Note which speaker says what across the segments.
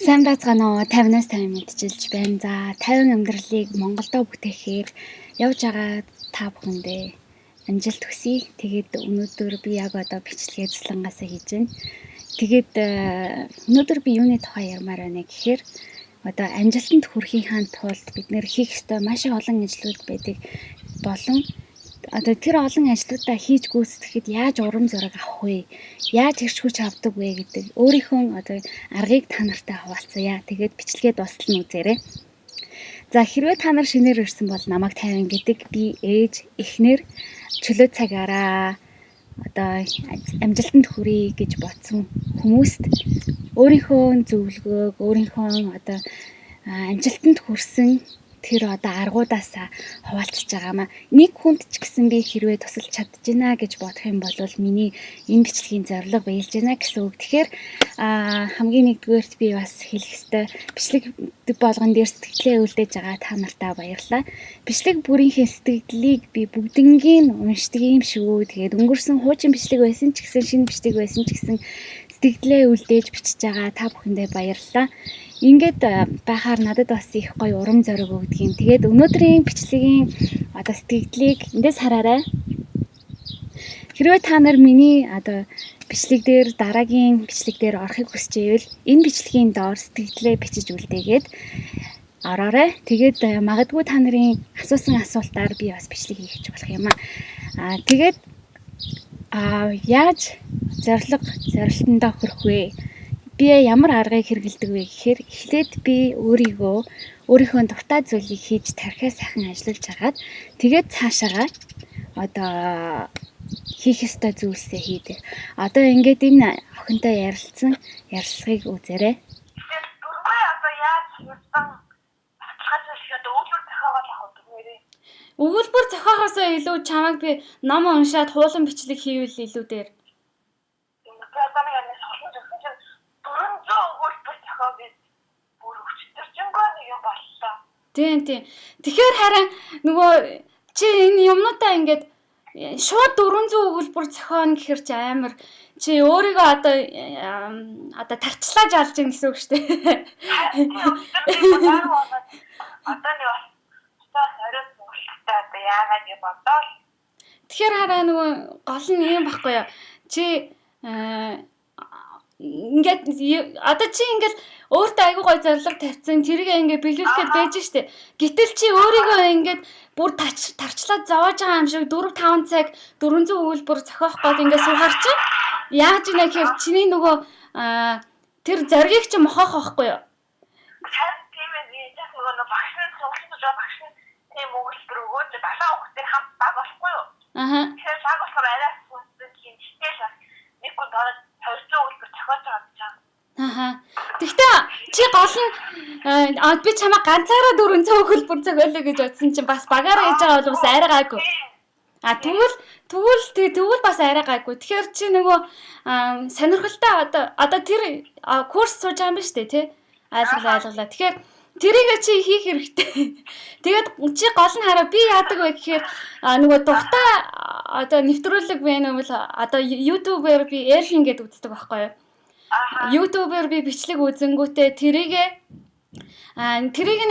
Speaker 1: Сайн байцгаана уу? 50-аас 50 мэдчилж байна. За, 50 амьдралыг Монголдо бүтээхээр явж байгаа та бүхэндээ амжилт хүсье. Тэгээд өнөөдөр би яг одоо бичлэгээ цэцлэнгаасаа хийж байна. Тэгээд өнөөдөр би юуны тухай ярмаар байна гэхээр одоо амжилтанд хүрэхийн тулд бид нэр хийх ёстой маш их олон ажлууд байдаг болон одоо тэр олон ажлуудаа хийж гүйцэтгэхэд яаж урам зориг авах вэ? Яаж ирч хүч авдаг вэ гэдэг өөрийнхөө одоо аргыг та нартай хуваалцъя. Тэгээд бичлэгээ дуустал нь үзээрэй. За хэрвээ та нар шинээр ирсэн бол намайг 50 гэдэг би ээж, эхнэр чөлөө цагаараа одоо амжилтанд хүрье гэж бодсон хүмүүст өөрийнхөө зөвлөгөөг, өөрийнхөө одоо амжилтанд хүрсэн тэр одоо аргуудаасаа хуваалцж байгаамаа. Нэг хүнд ч гэсэн би хэрвээ тусалж чадж байна гэж бодох юм бол миний энэ бичлэгийн зорилго биелж байна гэсэн үг. Тэгэхээр хамгийн нэгдүгээрт би бас хэлэх ёстой бичлэг болгон дээр сэтгэлээ үлдээж байгаа та нартай баярлалаа. Бичлэг бүрийнхээ сэтгэлийг би бүгднгийн уншдаг юм шүү. Тэгээд өнгөрсөн хуучин бичлэг байсан ч гэсэн шинэ бичлэг байсан ч гэсэн сэтгэлээ үлдээж бичиж байгаа та бүхэндээ баярлалаа. Ингээд байхаар надад бас их гоё урам зориг өгдөг юм. Тэгээд өнөөдрийн бичлэгийн одоо сэтгэлийг эндээс хараарай. Хэрвээ та нар миний одоо бичлэг дээр дараагийн бичлэг дээр орохыг хүсчихвэл энэ бичлэгийн доор сэтгэлээ бичиж үлдээгээд ороорой. Тэгээд магадгүй та нарын асуусан асуултаар би бас бичлэг хийх болох юм аа. Тэгээд яаж зорилтондоо хүрэх вэ? Би ямар аргыг хэрэгэлдэг вэ гэхээр эхлээд би өөрийнхөө дуртай зүйлийг хийж тархиа сайхан ажиллаж хагаад тэгээд цаашаага одоо хийх ёстой зүйлсээ хийдэг. Одоо ингээд энэ охинтой ярилцлагыг үзээрэй.
Speaker 2: Тэгээд дөрвөө одоо яаж хийсэн баталгаа зүйлс одоо өгүүлбэр зохиогоод авах вэ?
Speaker 3: Өгүүлбэр зохиохоосоо илүү чамайг би ном уншаад хуулан бичлэг хийвэл илүү дээр. Тийм. Тэгэхээр харин нөгөө чи энэ юмнуудаа ингээд шууд 400 өгүүлбэр зохионо гэхэр чи амар чи өөрийгөө одоо тарчлааж алж гин гэсэн үг шүү дээ.
Speaker 2: Одоо нэг бас орой сургалттай одоо яагаад гэж бодоод.
Speaker 3: Тэгэхээр хараа нөгөө гол нь юм баггүй юу? Чи ингээд одоо чи ингээд өөртөө айгүй гой зорилго тавьсан тэрийг ингээд биелүүлэхэд байж штэ. Гэтэл чи өөрийгөө ингээд бүр тарчлаад зовоож байгаа юм шиг 4-5 цаг 400 өгүүлбэр зохиох гээд ингээд суугаар чи яаж ийна гэхээр чиний нөгөө тэр зоргийг чи мохоох байхгүй юу?
Speaker 2: Харин тийм ээ яг нөгөө багш нь сургалтын багш нь тийм өгүүлбэр өгөөд 70 хүүхдийн хамт баг болохгүй юу? Тэгэхээр баг болохоор арай сүнсэд хинжтэй л нэг гол ороод 200 өгүүлбэр зохиож байгаа гэж байна.
Speaker 3: Тэгтээ чи гол нь би чамаа ганцаараа 400 өгүүлбэр зохиолоо гэж бодсон чинь бас багаараа хийж байгаа бол бас арай гайгүй. Тэгвэл бас арай гайгүй. Тэгэхээр чи нөгөө сонирхолтой одоо тэр курс сууж байгаа юм ба штэ тий? Ойлголаа. Тэгэхээр тэрийг чи хийх хэрэгтэй. Тэгээд чи гол нь хараа би яадаг вэ гэхээр нөгөө дуртай одоо нэвтрүүлэг байна уу одоо YouTube-ээр би Эллен гэдэг үздэг байхгүй юу? YouTube-ээр би бичлэг үзэнгүүтээ тэрийг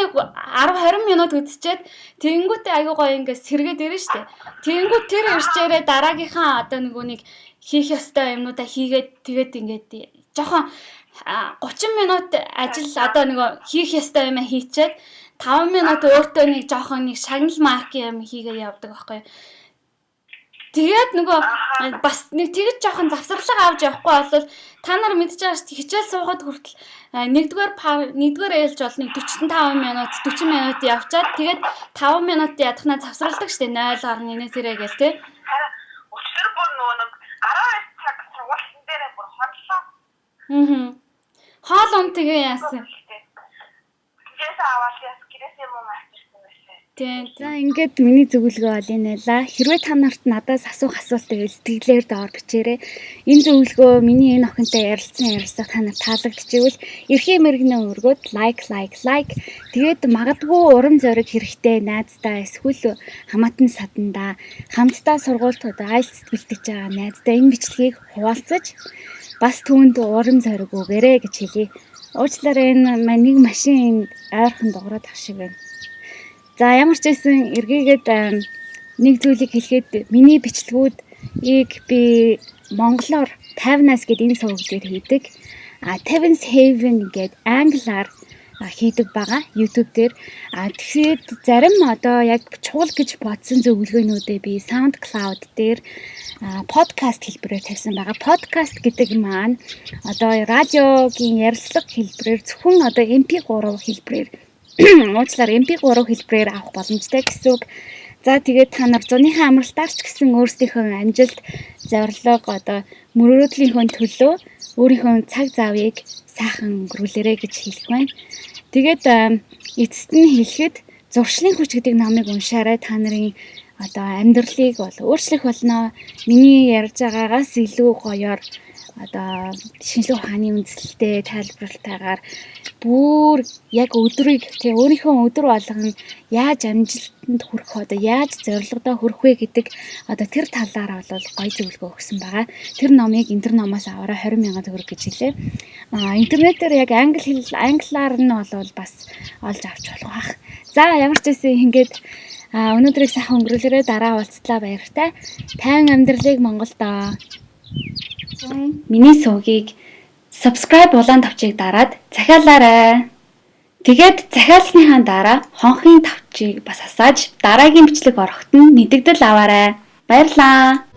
Speaker 3: нэг 10-20 минут үзчихэд тэгэнгүүтээ аягүй гоё ингээд сэргээд ирнэ штэ. Тэгэнгүүт тэр ирчээрээ дараагийнхаа одоо нэг хийх ёстой юмнуудаа хийгээд тэгээд ингээд жоохон 30 минут ажил одоо хийх ёстой юм хийчихэд 5 минут өөртөө нэг жоохон шагнал маркийн юм хийгээ явдаг байхгүй юу? Тэгээд бас нэг тэгж жоохон завсарлага авч явахгүй бол та нар мэдж байгаа шүү хичээл суугаад хүртэл нэгдүгээр ээлж бол нэг 45 минут 40 минут явчаад тэгээд 5 минут ядахнаа завсралдаг шүү дээ 0.1 тэрэ гээл тий.
Speaker 2: Харин өчтөр бүр нэг 12 цаг сургалтын дээр бүр хонлоо.
Speaker 3: Хоол он тэгээ яасан.
Speaker 2: Гэрээс аваад гэрээсээ юм авчихсан байсан.
Speaker 1: Тийм. За ингээд миний зөвлөгөө бол энэ байлаа. Хэрвээ та нарт надаас асуух асуулт байвал сэтгэлээр доор бичээрэй. Энэ зөвлөгөө миний энэ охинтой ярилцлага та нарт таалагдчихвэл эрхээ мэрэгнээ өргөд лайк. Тэгээд магадгүй урам зориг хэрэгтэй найздаа эсвэл хамаатан садандаа хамтдаа сургуультад IELTS бэлтгэж байгаа найздаа энэ бичлэгийг хуваалцаж бас түүнд урам зориг өгөөрэй гэж хэлье. Уучлаарай энэ нэг машин ойрхон дуурайх шиг байна. За ямар ч байсан эргээгээд нэг зүйлийг хэлэхэд миний бичлэгүүдийг би монголоор 50-аас гээд энэ суваг дээр хийдэг. 50's Haven гээд англиар хийдэг байгаа YouTube дээр. Тэгэхээр зарим одоо яг чухал гэж бодсон зөвлөгөөнүүдээ би SoundCloud дээр подкаст хэлбэрээр тавьсан байгаа. Подкаст гэдэг маань одоо радиогийн ярилцлага хэлбэрээр зөвхөн одоо MP3 хэлбэрээр уучлаарай MP3 хэлбэрээр авах боломжтой гэсэн үг. За тэгээд та нар зуныхаа амралтаар ч гэсэн өөрсдийнхөө амжилт, зорилго одоо мөрөөдлийнхөө төлөө өөрийнхөө цаг заавыг сайхан өнгөрүүлээрэй гэж хэлэх байна. Тэгээд эцэст нь хэлэхэд зуршлын хүч гэдэг номыг уншаарай. Та нарын одоо амьдралыг бол өөрчлөх болно. Миний ярьж байгаагаас илүү гоёор одоо шинжлэх ухааны үндслэлтэй тайлбарлалтайгаар бүр яг өдрийг тэг өөрийнхөө өдөр болгон яаж амжилтанд хүрэх одоо яаж зорилгодоо хүрэх вэ гэдэг одоо тэр талаараа бол гоё зөвлөгөө өгсөн байгаа. Тэр номыг энэ номоос аваараа 20,000 төгрөг гэж хэлээ. Интернетээр яг англиар нь бол бас олж авч болох бах. За ямар ч байсан ингээд өнөөдрийг сайхан өнгөрүүлээрэй. Дараа уулзлаа, баяртай. Тайван амьдралыг Монголдоо. Миний сувгийг subscribe улаан тавчийг дараад захиалаарай. Тэгээд захиалсныхаа дараа хонхын тавчийг бас асааж дараагийн бичлэг ороход нь мэдэгдэл аваарай. Баярлалаа.